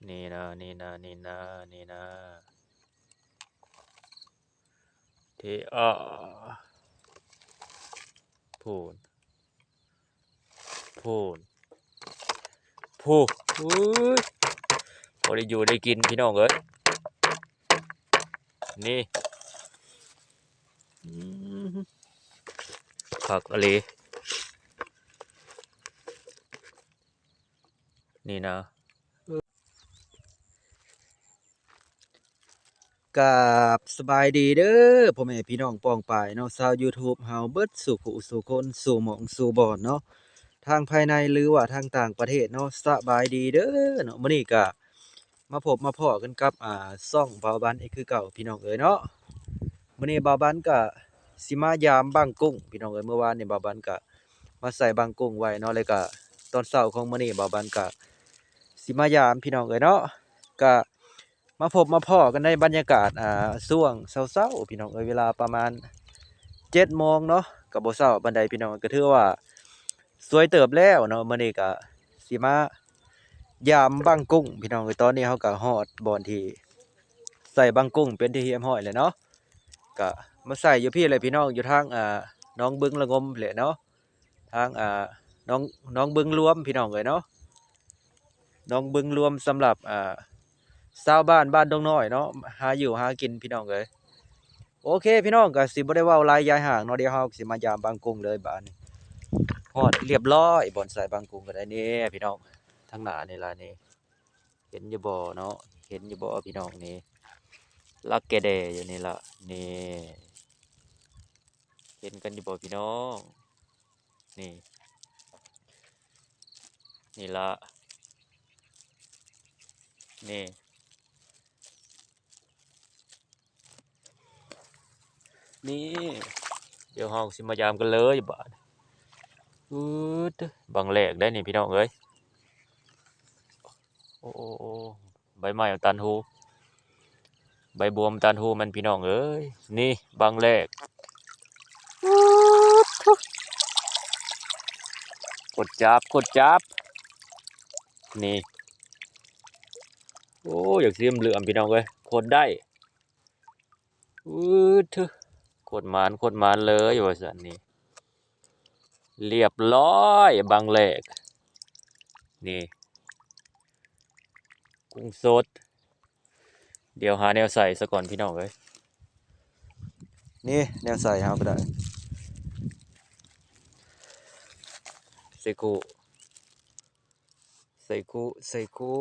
นี่นะนี่นะนี่นะนี่นะที่พูดพูดพูดอุ้ยพอได้อยู่ได้กินพี่น้องเอ้ยนี่อืมผักอะไรนี่นะกับสบายดีเด้อพ่อแม่พี่น้องป้องปายเนาะชาว YouTube เฮาเบิดสู่ผู้สู่คนสู่หม่องสู่บ่อนเนาะทางภายในหรือว่าทางต่างประเทศเนาะสบายดีเด้อเนาะมื้อนี้ก็มาพบมาพ้อกันกับช่องบ่าวบันอีกคือเก่าพี่น้องเอ๋ยเนาะมื้อนี้บ่าวบันก็สิมายามบางกุ้งพี่น้องเอ๋ยเมื่อวานนี่บ่าวบันก็มาใส่บางกุ้งไว้เนาะแล้วก็ตอนเช้าของมื้อนี้บ่าวบันก็สิมายามพี่น้องเอ๋ยเนาะก็มาพบมาพ้อกันในบรรยากาศช่วงเช้าๆพี่น้องเอ๋ยเวลาประมาณ7โมงเนาะก็บ่เช้าปานใดพี่น้องก็ถือว่าสวยเติบแล้วเนาะมื้อนี้ก็สิมายามบางกุ้งพี่น้องเอ้ยตอนนี้เฮาก็ฮอดบ่อนที่ใส่บางกุ้งเป็นที่เรียบร้อยแล้วเนาะก็มาใส่อยู่พี่เลยพี่น้องอยู่ทางหนองบึงละงมแหละเนาะทางหนองหนองบึงรวมพี่น้องเอ้ยเนาะหนองบึงรวมสำหรับชาวบ้านบ้านดงน้อยเนาะหาอยู่หากินพี่น้องเอ้ยโอเคพี่น้องก็สิบ่ได้เว้าหลายยายห่างเนาะเดี๋ยวเฮาสิมายามบางกุ้งเลยบาดนี้ฮอดเรียบร้อยบ่อนใส่บางกุ้งก็ได้นี่พี่น้องทางหน้านี่ล่ะนี่เห็นอยู่บ่เนาะเห็นอยู่บ่พี่น้องนี่ลักแกแดอยู่นี่ล่ะนี่เห็นกันอยู่บ่พี่น้องนี่นี่ล่ะนี่นี่เดี๋ยวเฮาสิมายามกันเลยบาดอืดบังแรกได้นี่พี่น้องเอ้ยโอ้ใบไม้ตันหูใบบัวตันหูมันพี่น้องเอ้ยนี่บังแรกกดจับกดจับนี่โอ้อยากสิเหลื่อมพี่น้องเอ้ยโคตรได้อืดโคตรมานเลยว่าซั่นนี่เรียบร้อยบังแรกนี่กุ้งสดเดี๋ยวหาแนวใส่ซะก่อนพี่น้องเอ้ยนี่แนวใส่เฮาก็ได้ใส่กุใส่กุ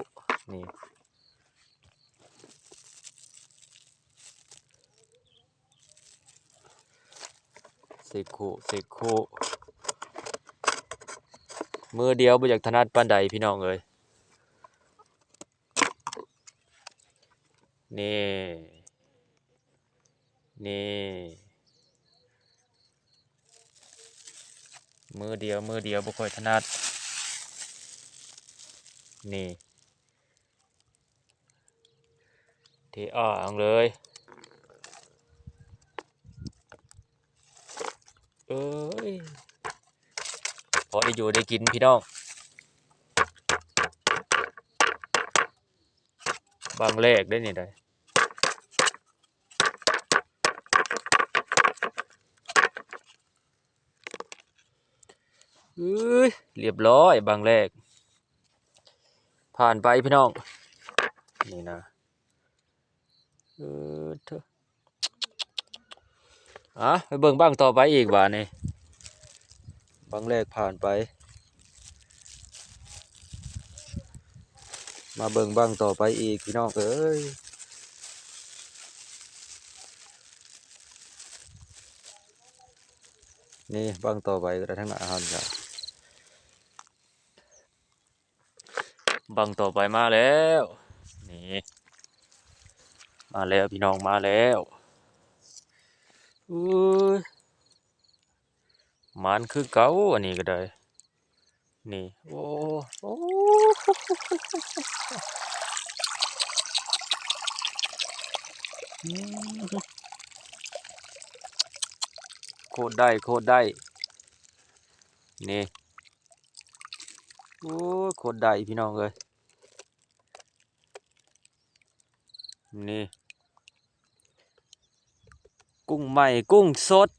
นี่ใส่กุมือเดียวบ่อยากถนัดปานใดพี่น้องเอ้ยนี่นี่มือเดียวบ่ค่อยถนัดนี่เทอ่างเลยเอ้ยพอได้อยู่ได้กินพี่น้องบางแรกได้นี่ได้เอ้ยเรียบร้อยบางแรกผ่านไปพี่น้องนี่นะเถอะไปเบิ่งบ้างต่อไปอีกว่านี่บางแรกผ่านไปมาเบิ่งบ้างต่อไปอีกพี่น้องเอ้ยนี่บ้างต่อไปก็ได้ทั้งอาหารครับบังต่อไปมาแล้วนี่มาแล้วพี่น้องมาแล้วอุ้ยมันคือเก่าอันนี้ก็ได้นี่โอ้อืมโคตรได้นี่โอ้โคตรได้พี่น้องเลย นี่กุ้งใหม่กุ้งสด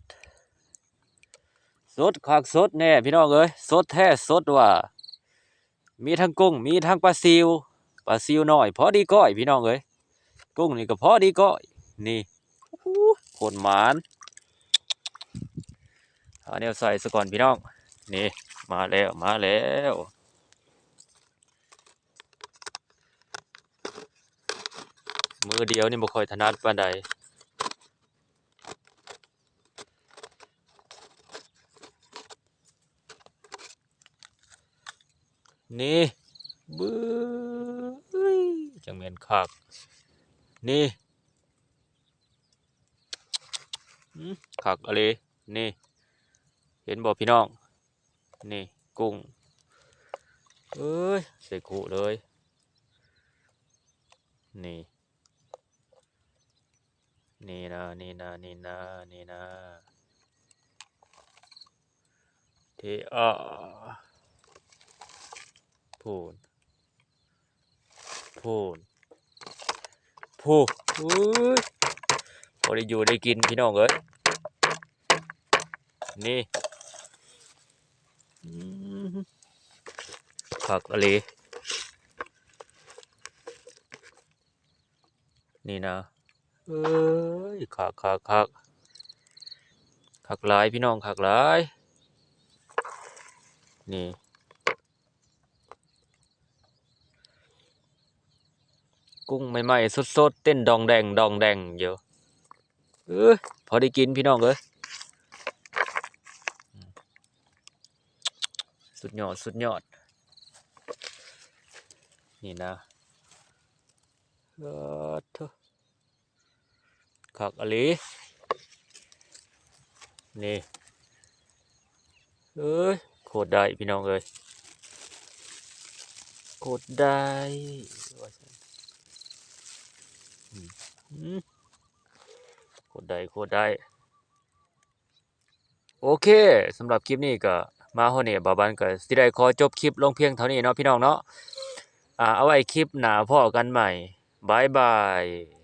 สดคักสดแน่พี่น้องเอ้ยสดแท้สดว่ามีทั้งกุ้งมีทั้งปลาซิวน้อยพอดีก้อยพี่น้องเอ้ยกุ้งนี่ก็พอดีก้อยนี่โคตรหมานเอาแนวใส่ซะก่อนพี่น้องนี่มาแล้วมือเดียวนี่บ่ค่อยถนัดปานใดนี่บื้อจังแม่นคักนี่คักอะเลนี่เห็นบ่พี่น้องนี่กุ้งเอ้ยใส่กุเลยนี่นี่นะเทพูนพูนอุ้ยพอได้อยู่ได้กินพี่น้องเอ้ยนี่คักอะเลนี่นะเอ้ยคักหลายพี่น้องคักหลายนี่กุ้งใหม่ๆสดๆเต้นดองแดงอยู่พอได้กินพี่น้องเอ้ยสุดยอดนี่นะเถอะคักอะลีนี่โคตรได้พี่น้องเอ้ยโคตรได้โคตรได้โอเคสำหรับคลิปนี้ก็มาฮอดนี่บ่าวบันก็สิได้ขอจบคลิปลงเพียงเท่านี้เนาะพี่น้องเนาะเอาไว้คลิปหน้าพ้อกันใหม่บ๊ายบาย